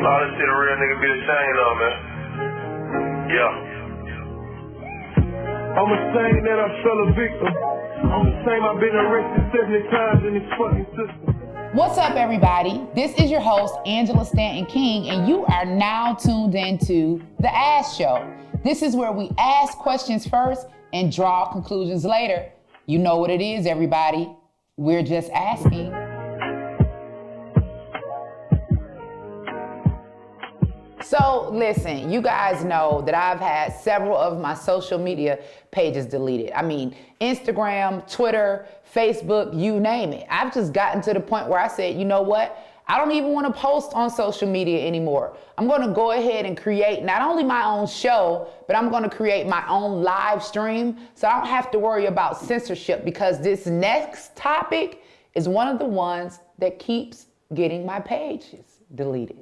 All this shit a real nigga be ashamed of, man. Yeah. I'm ashamed that I fell a victim. I'm ashamed I've been arrested 70 times in this fucking system. What's up, everybody? This is your host, Angela Stanton-King, and you are now tuned into The Ask Show. This is where we ask questions first and draw conclusions later. You know what it is, everybody. We're just asking. So listen, you guys know that I've had several of my social media pages deleted. I mean, Instagram, Twitter, Facebook, you name it. I've just gotten to the point where I said, you know what? I don't even want to post on social media anymore. I'm going to go ahead and create not only my own show, but I'm going to create my own live stream so I don't have to worry about censorship, because this next topic is one of the ones that keeps getting my pages deleted.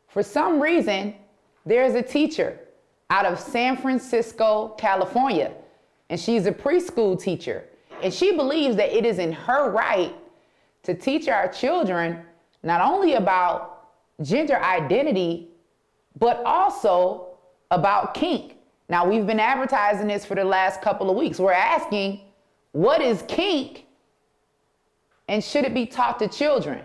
For some reason, there's a teacher out of San Francisco, California, and she's a preschool teacher. And she believes that it is in her right to teach our children not only about gender identity, but also about kink. Now, we've been advertising this for the last couple of weeks. We're asking, what is kink? And should it be taught to children?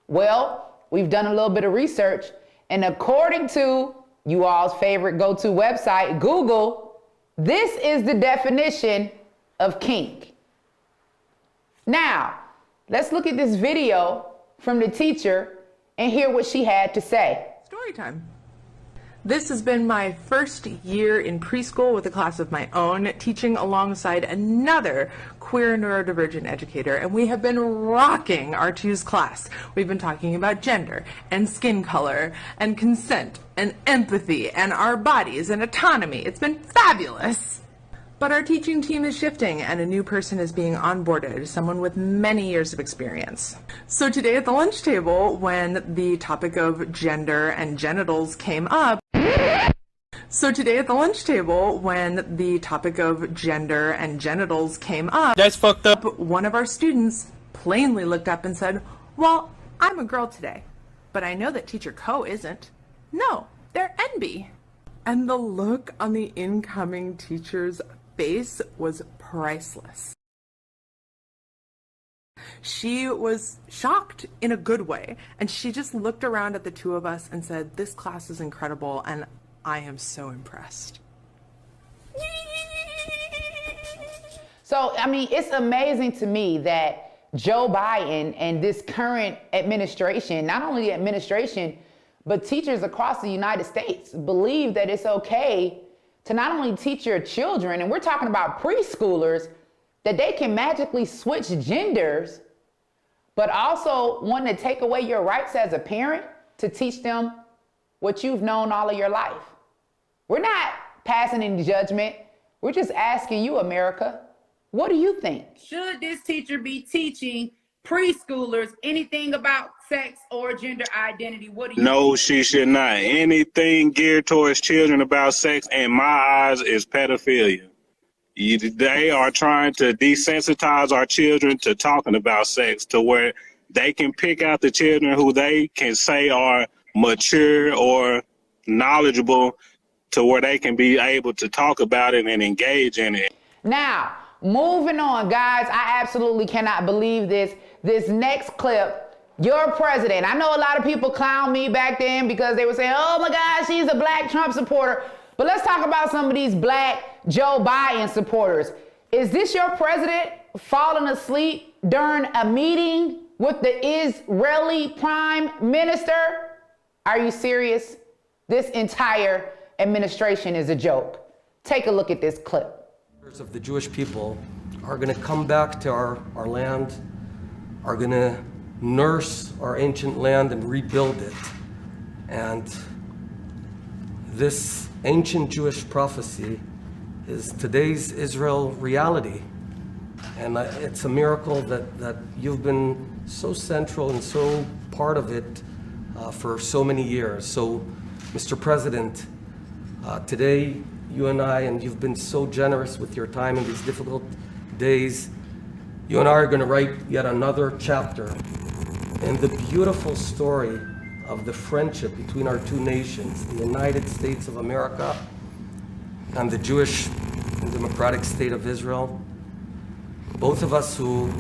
Well, we've done a little bit of research, and according to you all's favorite go-to website, Google, this is the definition of kink. Now, let's look at this video from the teacher and hear what she had to say. Story time. This has been my first year in preschool with a class of my own, teaching alongside another queer neurodivergent educator, and we have been rocking our Tuesday class. We've been talking about gender and skin color and consent and empathy and our bodies and autonomy. It's been fabulous. But our teaching team is shifting and a new person is being onboarded, someone with many years of experience. So today at the lunch table, when the topic of gender and genitals came up, That's fucked up. One of our students plainly looked up and said, "Well, I'm a girl today, but I know that teacher Co isn't. No, they're NB." And the look on the incoming teacher's face was priceless. She was shocked in a good way, and she just looked around at the two of us and said, "This class is incredible, and I am so impressed." So, I mean, it's amazing to me that Joe Biden and this current administration, not only the administration, but teachers across the United States believe that it's okay to not only teach your children, and we're talking about preschoolers, that they can magically switch genders, but also want to take away your rights as a parent to teach them what you've known all of your life. We're not passing any judgment. We're just asking you, America, what do you think? Should this teacher be teaching preschoolers anything about sex or gender identity? What do you No, think? she should not. Anything geared towards children about sex, in my eyes, is pedophilia. They are trying to desensitize our children to talking about sex, to where they can pick out the children who they can say are mature or knowledgeable, to where they can be able to talk about it and engage in it. Now, moving on, guys, I absolutely cannot believe this. This next clip, your president. I know a lot of people clowned me back then because they were saying, oh my God, she's a black Trump supporter. But let's talk about some of these black Joe Biden supporters. Is this your president falling asleep during a meeting with the Israeli prime minister? Are you serious? This entire administration is a joke. Take a look at this clip. Of the Jewish people are going to come back to our land, are going to nurse our ancient land and rebuild it. And this ancient Jewish prophecy is today's Israel reality. And it's a miracle that you've been so central and so part of it for so many years. So, Mr. President, today you and I, and you've been so generous with your time in these difficult days, you and I are going to write yet another chapter in the beautiful story of the friendship between our two nations, the United States of America and the Jewish and democratic state of Israel. Both of us who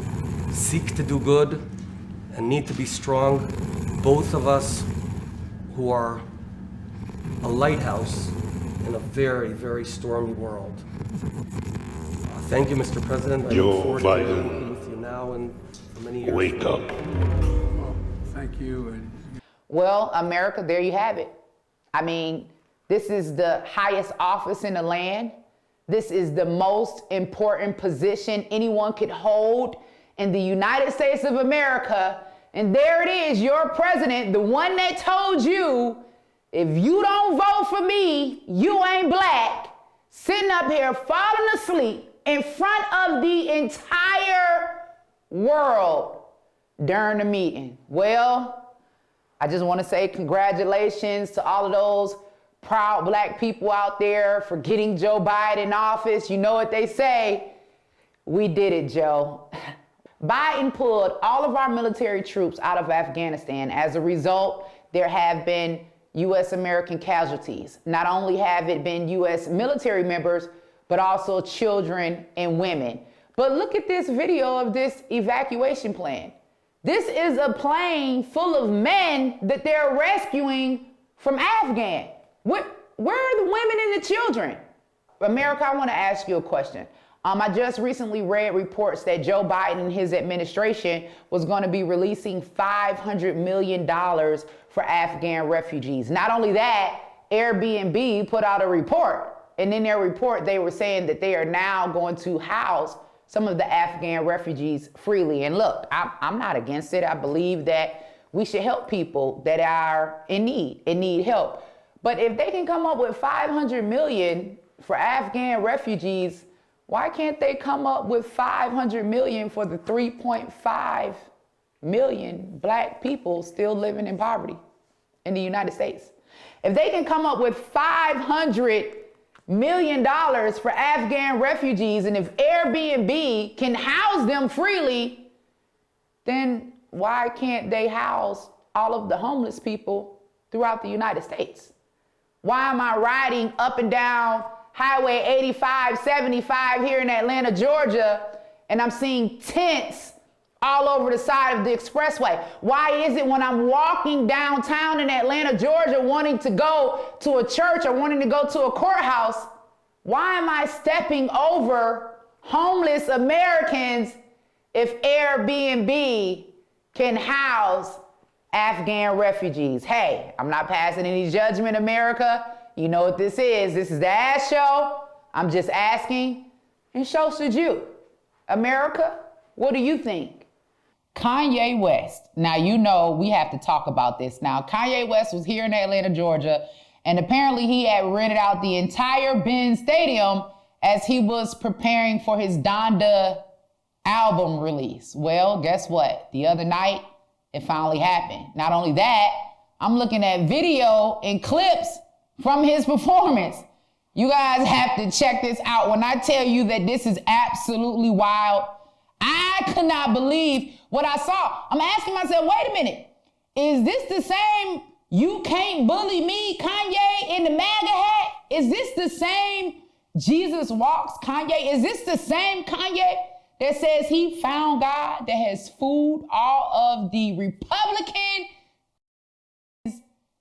seek to do good and need to be strong. Both of us who are a lighthouse in a very, very stormy world. Thank you, Mr. President. I look forward to working with you now and for many years. Wake up. Thank you. Well, America, there you have it. I mean, this is the highest office in the land. This is the most important position anyone could hold in the United States of America. And there it is, your president, the one that told you, if you don't vote for me, you ain't black, sitting up here falling asleep in front of the entire world during the meeting. Well, I just want to say congratulations to all of those proud black people out there for getting Joe Biden in office. You know what they say? We did it, Joe. Biden pulled all of our military troops out of Afghanistan. As a result, there have been U.S. American casualties. Not only have it been U.S. military members, but also children and women. But look at this video of this evacuation plan. This is a plane full of men that they're rescuing from Afghan. Where are the women and the children? America, I want to ask you a question. I just recently read reports that Joe Biden and his administration was going to be releasing $500 million for Afghan refugees. Not only that, Airbnb put out a report. And in their report, they were saying that they are now going to house some of the Afghan refugees freely. And look, I'm not against it. I believe that we should help people that are in need help. But if they can come up with $500 million for Afghan refugees, why can't they come up with $500 million for the 3.5 million black people still living in poverty in the United States? If they can come up with $500 million for Afghan refugees, and if Airbnb can house them freely, then why can't they house all of the homeless people throughout the United States? Why am I riding up and down Highway 85, 75 here in Atlanta, Georgia, and I'm seeing tents all over the side of the expressway? Why is it when I'm walking downtown in Atlanta, Georgia, wanting to go to a church or wanting to go to a courthouse, why am I stepping over homeless Americans if Airbnb can house Afghan refugees? Hey, I'm not passing any judgment, America. You know what this is. This is the Ask Show. I'm just asking, and so should you. America, what do you think? Kanye West. Now, you know we have to talk about this. Now, Kanye West was here in Atlanta, Georgia, and apparently he had rented out the entire Benz Stadium as he was preparing for his Donda album release. Well, guess what? The other night, it finally happened. Not only that, I'm looking at video and clips from his performance. You guys have to check this out. When I tell you that this is absolutely wild, I could not believe what I saw. I'm asking myself, wait a minute, is this the same "You Can't Bully Me" Kanye in the MAGA hat? Is this the same Jesus Walks Kanye? Is this the same Kanye that says he found God, that has fooled all of the Republicans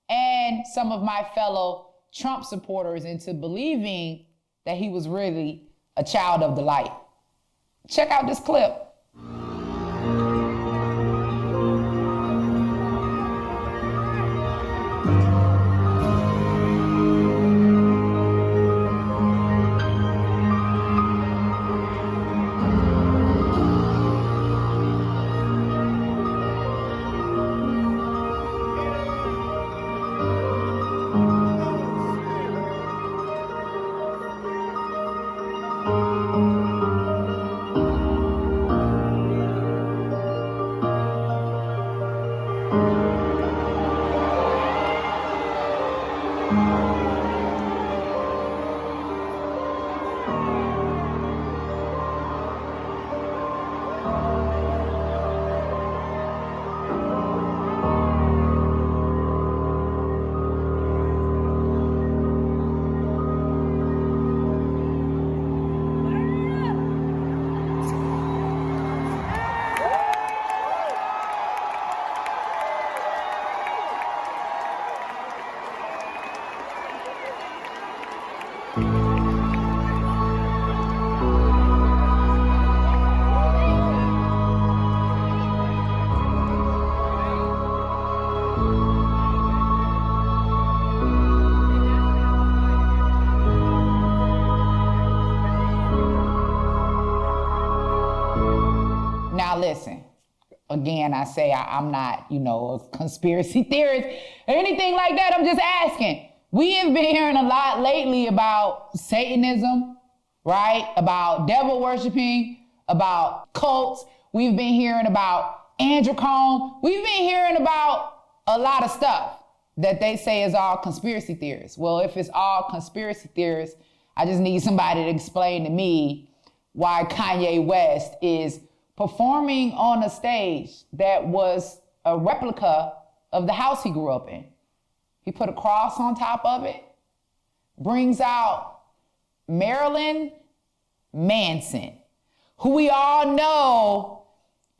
and some of my fellow Trump supporters into believing that he was really a child of the light? Check out this clip. Now listen, again, I say I'm not, a conspiracy theorist or anything like that. I'm just asking. We have been hearing a lot lately about Satanism, right? About devil worshiping, about cults. We've been hearing about androcon. We've been hearing about a lot of stuff that they say is all conspiracy theories. Well, if it's all conspiracy theories, I just need somebody to explain to me why Kanye West is performing on a stage that was a replica of the house he grew up in. He put a cross on top of it, brings out Marilyn Manson, who we all know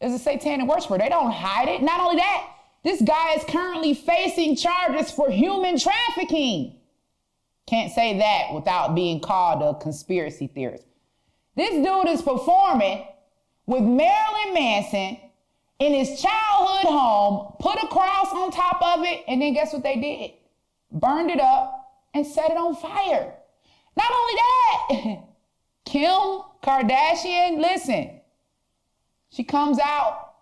is a satanic worshiper. They don't hide it. Not only that, this guy is currently facing charges for human trafficking. Can't say that without being called a conspiracy theorist. This dude is performing with Marilyn Manson in his childhood home, put a cross on top of it, and then guess what they did? Burned it up and set it on fire. Not only that, Kim Kardashian, listen, she comes out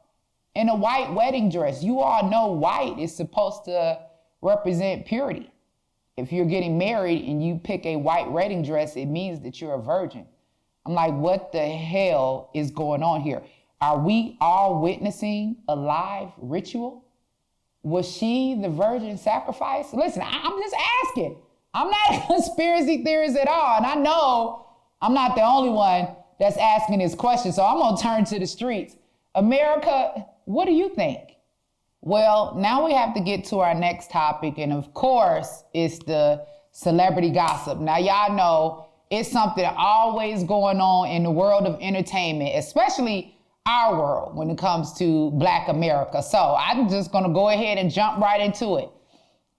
in a white wedding dress. You all know white is supposed to represent purity. If you're getting married and you pick a white wedding dress, it means that you're a virgin. I'm like, what the hell is going on here? Are we all witnessing a live ritual? Was she the virgin sacrifice? Listen, I'm just asking. I'm not a conspiracy theorist at all. And I know I'm not the only one that's asking this question. So I'm going to turn to the streets. America, what do you think? Well, now we have to get to our next topic. And of course, it's the celebrity gossip. Now, y'all know it's something always going on in the world of entertainment, especially our world when it comes to Black America. So I'm just gonna go ahead and jump right into it.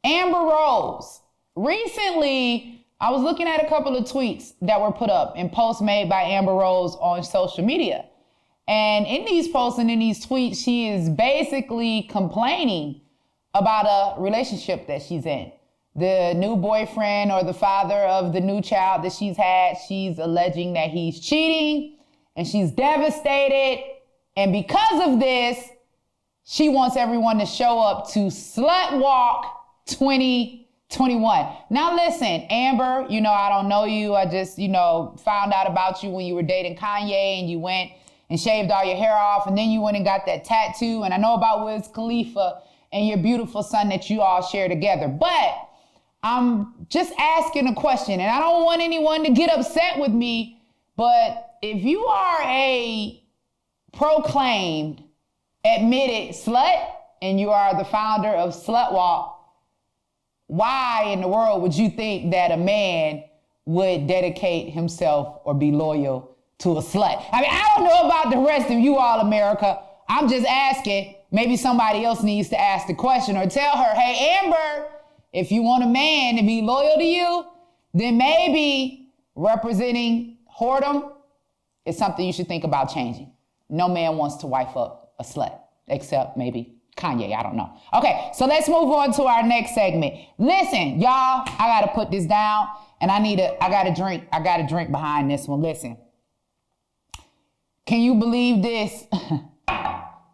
Amber Rose. Recently, I was looking at a couple of tweets that were put up and posts made by Amber Rose on social media. And in these posts and in these tweets, she is basically complaining about a relationship that she's in. The new boyfriend or the father of the new child that she's had, she's alleging that he's cheating and she's devastated. And because of this, she wants everyone to show up to Slut Walk 2021. Now listen, Amber, I don't know you. I just, found out about you when you were dating Kanye and you went and shaved all your hair off and then you went and got that tattoo. And I know about Wiz Khalifa and your beautiful son that you all share together. But I'm just asking a question, and I don't want anyone to get upset with me, but if you are a proclaimed, admitted slut, and you are the founder of Slut Walk, why in the world would you think that a man would dedicate himself or be loyal to a slut? I mean, I don't know about the rest of you all, America. I'm just asking. Maybe somebody else needs to ask the question or tell her, hey, Amber, if you want a man to be loyal to you, then maybe representing whoredom is something you should think about changing. No man wants to wife up a slut, except maybe Kanye, I don't know. Okay, so let's move on to our next segment. Listen, y'all, I gotta put this down and I gotta drink behind this one. Listen, can you believe this?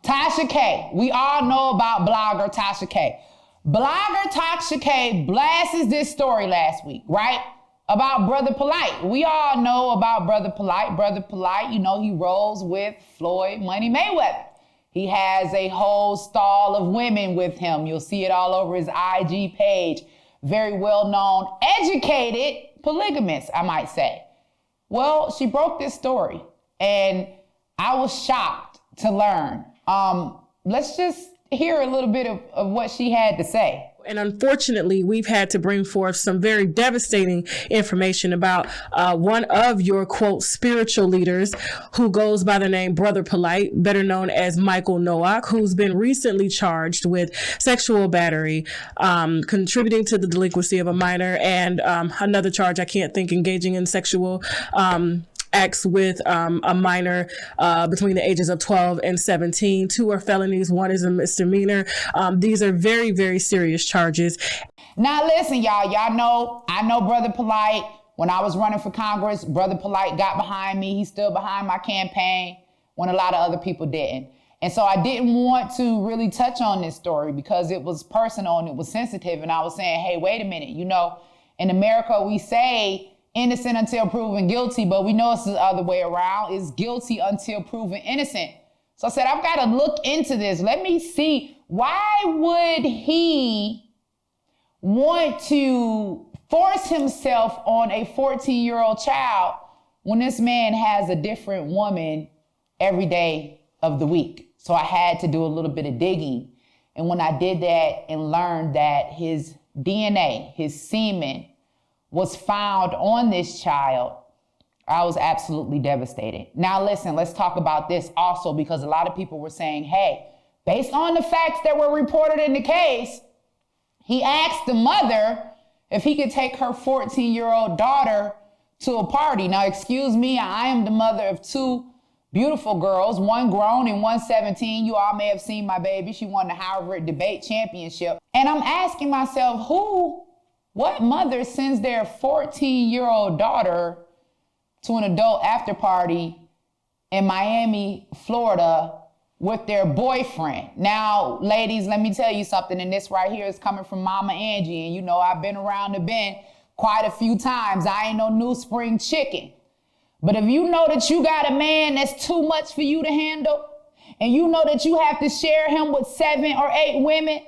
Tasha K, we all know about blogger Tasha K. Blogger Tasha K blasted this story last week, right? About Brother Polite. We all know about Brother Polite. Brother Polite, he rolls with Floyd Money Mayweather. He has a whole stall of women with him. You'll see it all over his IG page. Very well-known, educated polygamist, I might say. Well, she broke this story, and I was shocked to learn. Let's just hear a little bit of what she had to say. And unfortunately, we've had to bring forth some very devastating information about one of your, quote, spiritual leaders who goes by the name Brother Polite, better known as Michael Nowak, who's been recently charged with sexual battery, contributing to the delinquency of a minor, and another charge, I can't think, engaging in sexual acts with a minor between the ages of 12 and 17. 2 are felonies, 1 is a misdemeanor. These are very, very serious charges. Now listen, y'all know, I know Brother Polite. When I was running for Congress, Brother Polite got behind me. He stood behind my campaign when a lot of other people didn't. And so I didn't want to really touch on this story because it was personal and it was sensitive. And I was saying, hey, wait a minute. You know, in America, we say innocent until proven guilty, but we know it's the other way around. It's guilty until proven innocent. So I said, I've got to look into this. Let me see, why would he want to force himself on a 14-year-old child when this man has a different woman every day of the week? So I had to do a little bit of digging. And when I did that and learned that his DNA, his semen, was found on this child, I was absolutely devastated. Now listen, let's talk about this also, because a lot of people were saying, hey, based on the facts that were reported in the case, he asked the mother if he could take her 14-year-old daughter to a party. Now, excuse me, I am the mother of 2 beautiful girls, 1 grown and 1 17. You all may have seen my baby. She won the Harvard debate championship. And I'm asking myself, what mother sends their 14-year-old daughter to an adult after party in Miami, Florida with their boyfriend? Now, ladies, let me tell you something, and this right here is coming from Mama Angie, and you know I've been around the bend quite a few times. I ain't no new spring chicken. But if you know that you got a man that's too much for you to handle, and you know that you have to share him with 7 or 8 women,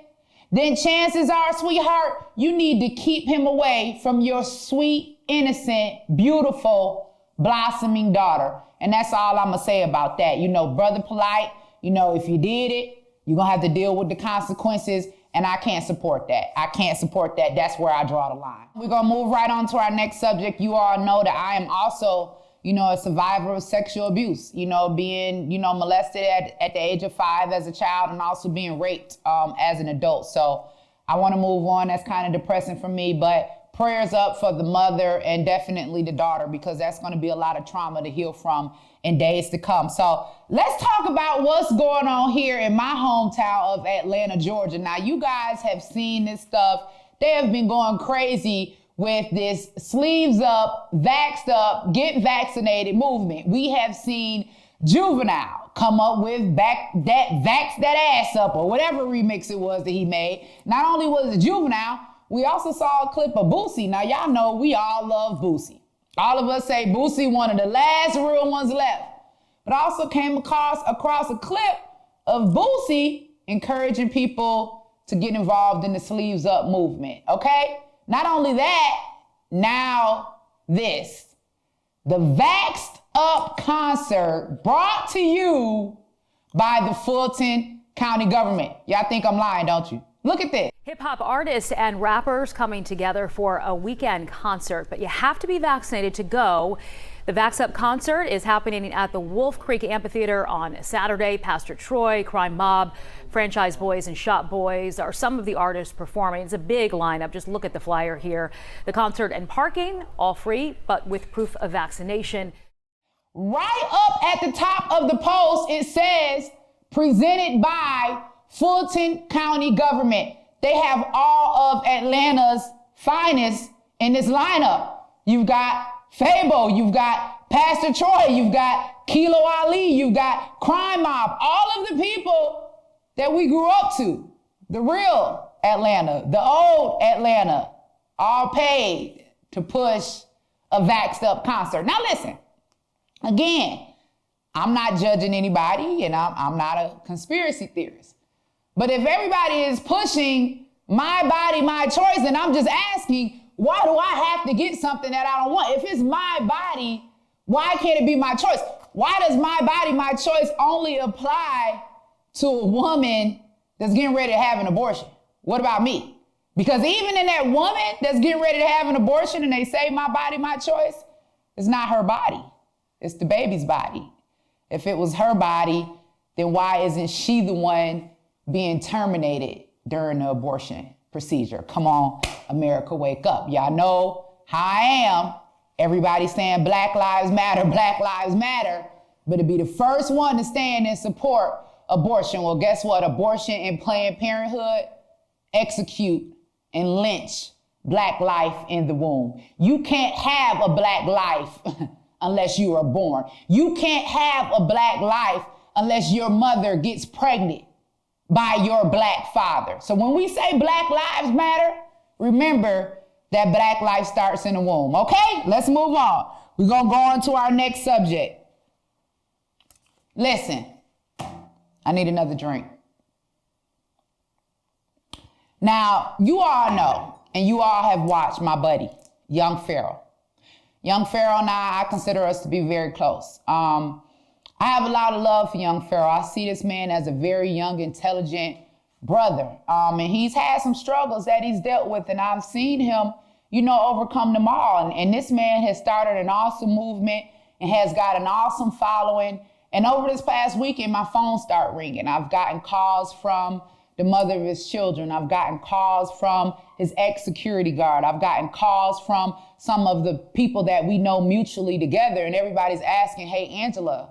then chances are, sweetheart, you need to keep him away from your sweet, innocent, beautiful, blossoming daughter. And that's all I'm going to say about that. You know, Brother Polite, you know, if you did it, you're going to have to deal with the consequences. And I can't support that. I can't support that. That's where I draw the line. We're going to move right on to our next subject. You all know that I am also, you know, a survivor of sexual abuse, you know, being, you know, molested at the age of 5 as a child, and also being raped as an adult. So I want to move on. That's kind of depressing for me, but prayers up for the mother and definitely the daughter, because that's going to be a lot of trauma to heal from in days to come. So let's talk about what's going on here in my hometown of Atlanta, Georgia. Now, you guys have seen this stuff. They have been going crazy with this sleeves up, vaxxed up, get vaccinated movement. We have seen Juvenile come up with vax that ass up, or whatever remix it was that he made. Not only was it Juvenile, we also saw a clip of Boosie. Now, y'all know we all love Boosie. All of us say Boosie one of the last real ones left. But I also came across a clip of Boosie encouraging people to get involved in the sleeves up movement, okay? Not only that, now this. The Vaxxed Up concert brought to you by the Fulton County government. Y'all think I'm lying, don't you? Look at this. Hip-hop artists and rappers coming together for a weekend concert, but you have to be vaccinated to go. The Vax Up concert is happening at the Wolf Creek Amphitheater on Saturday. Pastor Troy, Crime Mob, Franchise Boys, and Shop Boys are some of the artists performing. It's a big lineup. Just look at the flyer here. The concert and parking, all free, but with proof of vaccination. Right up at the top of the post, it says, presented by Fulton County government. They have all of Atlanta's finest in this lineup. You've got Fabo, you've got Pastor Troy, you've got Kilo Ali, you've got Crime Mob, all of the people that we grew up to, the real Atlanta, the old Atlanta, all paid to push a Vaxxed Up concert. Now listen, again, I'm not judging anybody, and I'm not a conspiracy theorist. But if everybody is pushing my body, my choice, then I'm just asking, why do I have to get something that I don't want? If it's my body, why can't it be my choice? Why does my body, my choice only apply to a woman that's getting ready to have an abortion? What about me? Because even in that woman that's getting ready to have an abortion and they say my body, my choice, it's not her body. It's the baby's body. If it was her body, then why isn't she the one being terminated during the abortion procedure? Come on, America, wake up. Y'all know how I am. Everybody saying Black Lives Matter, Black Lives Matter, but to be the first one to stand and support abortion. Well, guess what? Abortion and Planned Parenthood execute and lynch Black life in the womb. You can't have a Black life unless you are born. You can't have a Black life unless your mother gets pregnant by your Black father. So when we say Black Lives Matter, remember that Black life starts in the womb. Okay, let's move on. We're gonna go on to our next subject. Listen, I need another drink. Now, you all know, and you all have watched my buddy, Young Pharaoh. Young Pharaoh and I consider us to be very close. I have a lot of love for Young Pharaoh. I see this man as a very young, intelligent brother. And he's had some struggles that he's dealt with, and I've seen him, overcome them all. And this man has started an awesome movement and has got an awesome following. And over this past weekend, my phone started ringing. I've gotten calls from the mother of his children. I've gotten calls from his ex-security guard. I've gotten calls from some of the people that we know mutually together. And everybody's asking, hey, Angela,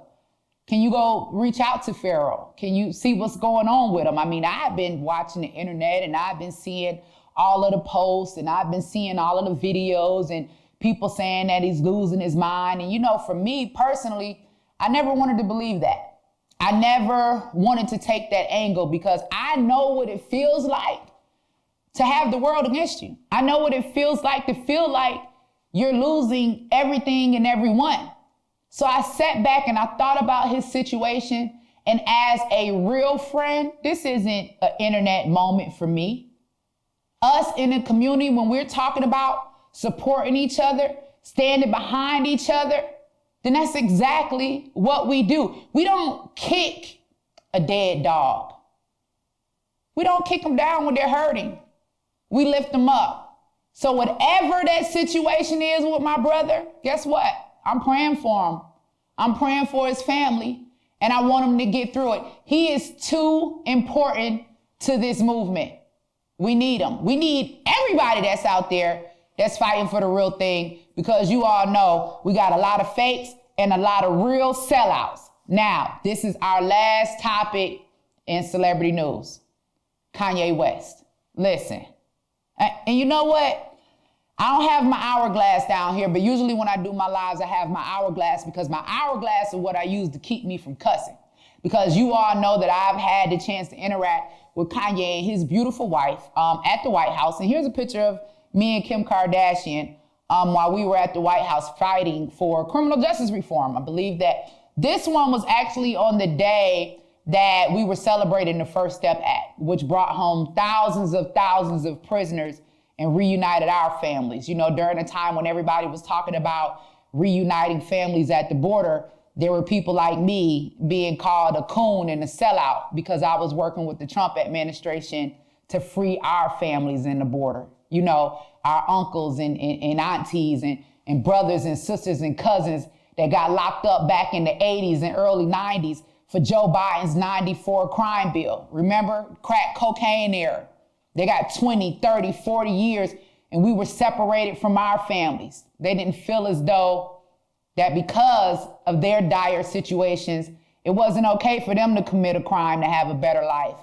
can you go reach out to Pharaoh? Can you see what's going on with him? I mean, I've been watching the internet and I've been seeing all of the posts and I've been seeing all of the videos and people saying that he's losing his mind. And for me personally, I never wanted to believe that. I never wanted to take that angle because I know what it feels like to have the world against you. I know what it feels like to feel like you're losing everything and everyone. So I sat back and I thought about his situation. And as a real friend, this isn't an internet moment for me. Us in the community, when we're talking about supporting each other, standing behind each other, then that's exactly what we do. We don't kick a dead dog. We don't kick them down when they're hurting. We lift them up. So whatever that situation is with my brother, guess what? I'm praying for him. I'm praying for his family, and I want him to get through it. He is too important to this movement. We need him. We need everybody that's out there that's fighting for the real thing, because you all know we got a lot of fakes and a lot of real sellouts. Now, this is our last topic in celebrity news. Kanye West. Listen, and you know what? I don't have my hourglass down here, but usually when I do my lives, I have my hourglass because my hourglass is what I use to keep me from cussing. Because you all know that I've had the chance to interact with Kanye and his beautiful wife at the White House. And here's a picture of me and Kim Kardashian while we were at the White House fighting for criminal justice reform. I believe that this one was actually on the day that we were celebrating the First Step Act, which brought home thousands of prisoners and reunited our families. During a time when everybody was talking about reuniting families at the border, there were people like me being called a coon and a sellout because I was working with the Trump administration to free our families in the border. Our uncles and aunties and brothers and sisters and cousins that got locked up back in the 80s and early 90s for Joe Biden's 94 crime bill. Remember, crack cocaine era. They got 20, 30, 40 years, and we were separated from our families. They didn't feel as though that because of their dire situations, it wasn't okay for them to commit a crime to have a better life.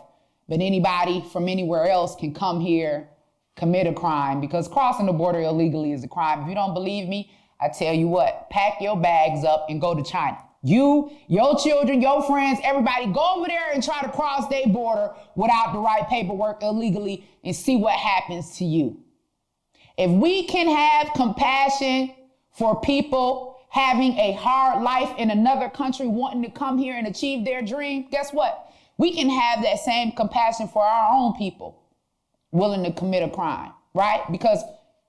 But anybody from anywhere else can come here, commit a crime, because crossing the border illegally is a crime. If you don't believe me, I tell you what, pack your bags up and go to China. You, your children, your friends, everybody, go over there and try to cross their border without the right paperwork illegally and see what happens to you. If we can have compassion for people having a hard life in another country, wanting to come here and achieve their dream, guess what? We can have that same compassion for our own people willing to commit a crime, right? Because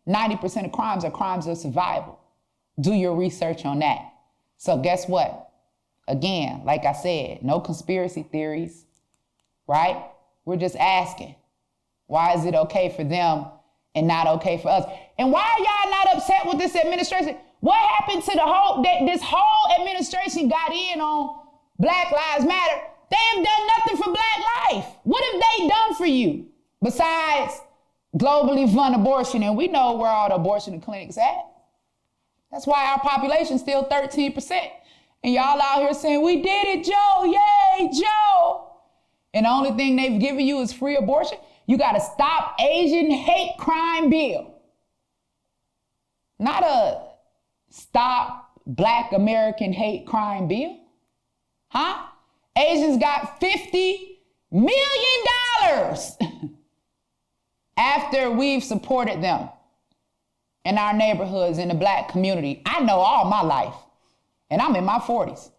90% of crimes are crimes of survival. Do your research on that. So guess what? Again, like I said, no conspiracy theories, right? We're just asking, Why is it okay for them and not okay for us? And why are y'all not upset with this administration? What happened to this whole administration got in on Black Lives Matter? They have done nothing for Black life. What have they done for you besides globally fund abortion? And we know where all the abortion clinics at. That's why our population's still 13%. And y'all out here saying, we did it, Joe, yay, Joe. And the only thing they've given you is free abortion. You got to stop Asian hate crime bill. Not a stop Black American hate crime bill. Huh? Asians got $50 million after we've supported them in our neighborhoods, in the Black community. I know all my life, and I'm in my 40s.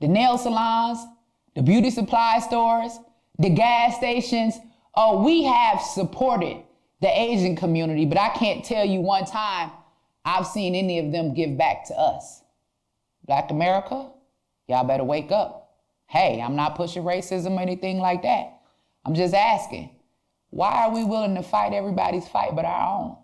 The nail salons, the beauty supply stores, the gas stations. Oh, we have supported the Asian community, but I can't tell you one time I've seen any of them give back to us. Black America, y'all better wake up. Hey, I'm not pushing racism or anything like that. I'm just asking, why are we willing to fight everybody's fight but our own?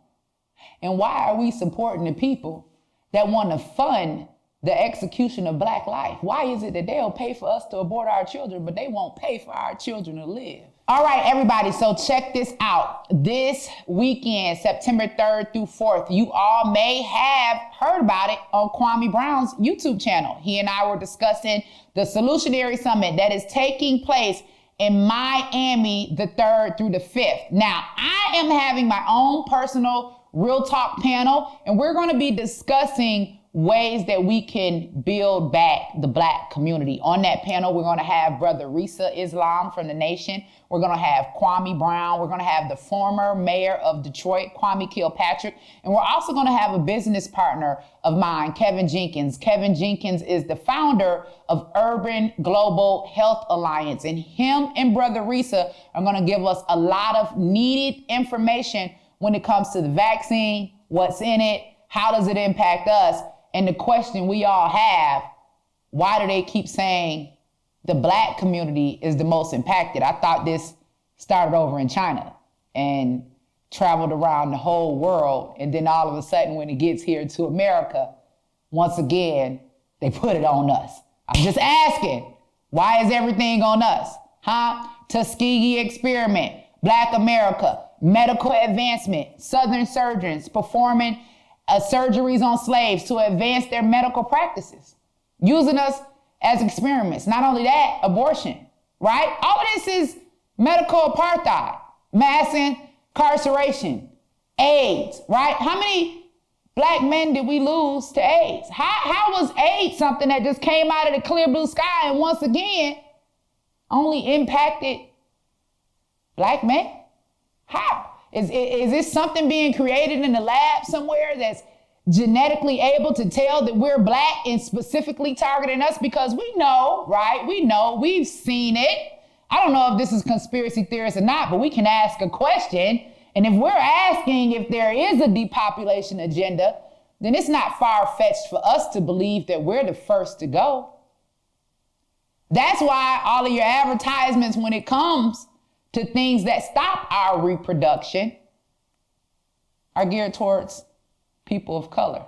And why are we supporting the people that want to fund the execution of Black life? Why is it that they'll pay for us to abort our children, but they won't pay for our children to live? All right, everybody, so check this out. This weekend, September 3rd through 4th, you all may have heard about it on Kwame Brown's YouTube channel. He and I were discussing the Solutionary Summit that is taking place in Miami the 3rd through the 5th. Now, I am having my own personal Real Talk panel, and we're going to be discussing ways that we can build back the Black community. On that panel, we're going to have Brother Risa Islam from The Nation. We're going to have Kwame Brown. We're going to have the former mayor of Detroit, Kwame Kilpatrick. And we're also going to have a business partner of mine, Kevin Jenkins. Kevin Jenkins is the founder of Urban Global Health Alliance. And him and Brother Risa are going to give us a lot of needed information when it comes to the vaccine, what's in it, how does it impact us? And the question we all have, why do they keep saying the Black community is the most impacted? I thought this started over in China and traveled around the whole world. And then all of a sudden, when it gets here to America, once again, they put it on us. I'm just asking, why is everything on us? Huh? Tuskegee experiment, Black America, medical advancement, Southern surgeons performing surgeries on slaves to advance their medical practices, using us as experiments. Not only that, abortion, right? All of this is medical apartheid, mass incarceration, AIDS, right? How many Black men did we lose to AIDS? How was AIDS something that just came out of the clear blue sky and once again only impacted Black men? How? Is this something being created in the lab somewhere that's genetically able to tell that we're Black and specifically targeting us? Because we know, right? We know, we've seen it. I don't know if this is conspiracy theorists or not, but we can ask a question. And if we're asking if there is a depopulation agenda, then it's not far-fetched for us to believe that we're the first to go. That's why all of your advertisements, when it comes to things that stop our reproduction, are geared towards people of color.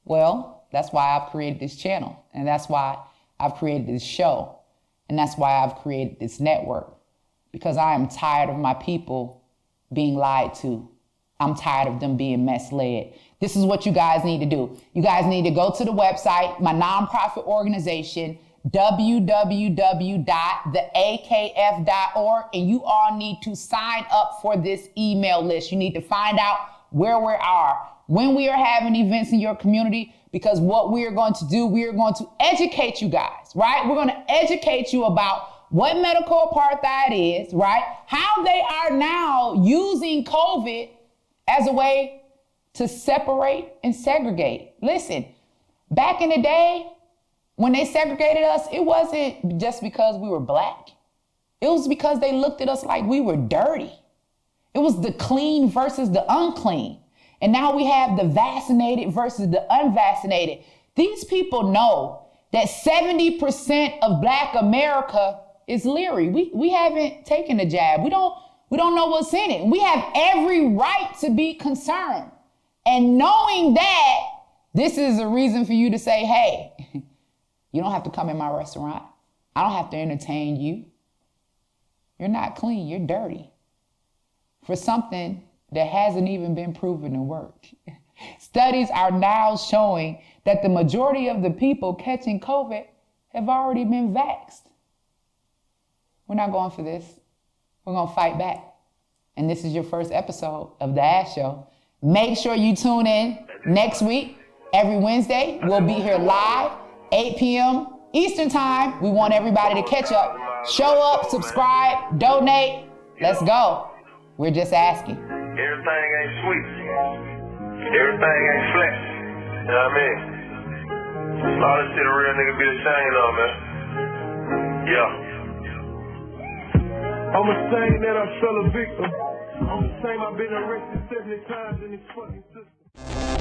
Well, that's why I've created this channel, and that's why I've created this show, and that's why I've created this network, because I am tired of my people being lied to. I'm tired of them being misled. This is what you guys need to do. You guys need to go to the website, my nonprofit organization, www.theakf.org, and you all need to sign up for this email list. You need to find out where we are, when we are having events in your community, because what we are going to do, we are going to educate you guys, right? We're going to educate you about what medical apartheid is, right? How they are now using COVID as a way to separate and segregate. Listen, back in the day, when they segregated us, it wasn't just because we were Black. It was because they looked at us like we were dirty. It was the clean versus the unclean. And now we have the vaccinated versus the unvaccinated. These people know that 70% of Black America is leery. We haven't taken the jab. We don't We don't know what's in it. We have every right to be concerned. And knowing that, this is a reason for you to say, hey, you don't have to come in my restaurant. I don't have to entertain you. You're not clean, you're dirty. For something that hasn't even been proven to work. Studies are now showing that the majority of the people catching COVID have already been vaxxed. We're not going for this. We're going to fight back. And this is your first episode of The Ask Show. Make sure you tune in next week. Every Wednesday, we'll be here live, 8 p.m. Eastern Time. We want everybody to catch up. Show up, subscribe, donate. Let's go. We're just asking. Everything ain't sweet. Everything ain't flat. You know what I mean? All this shit a real nigga be ashamed of, man. Yeah. I'm ashamed that I fell a victim. I'm ashamed I've been arrested 70 times in this fucking system.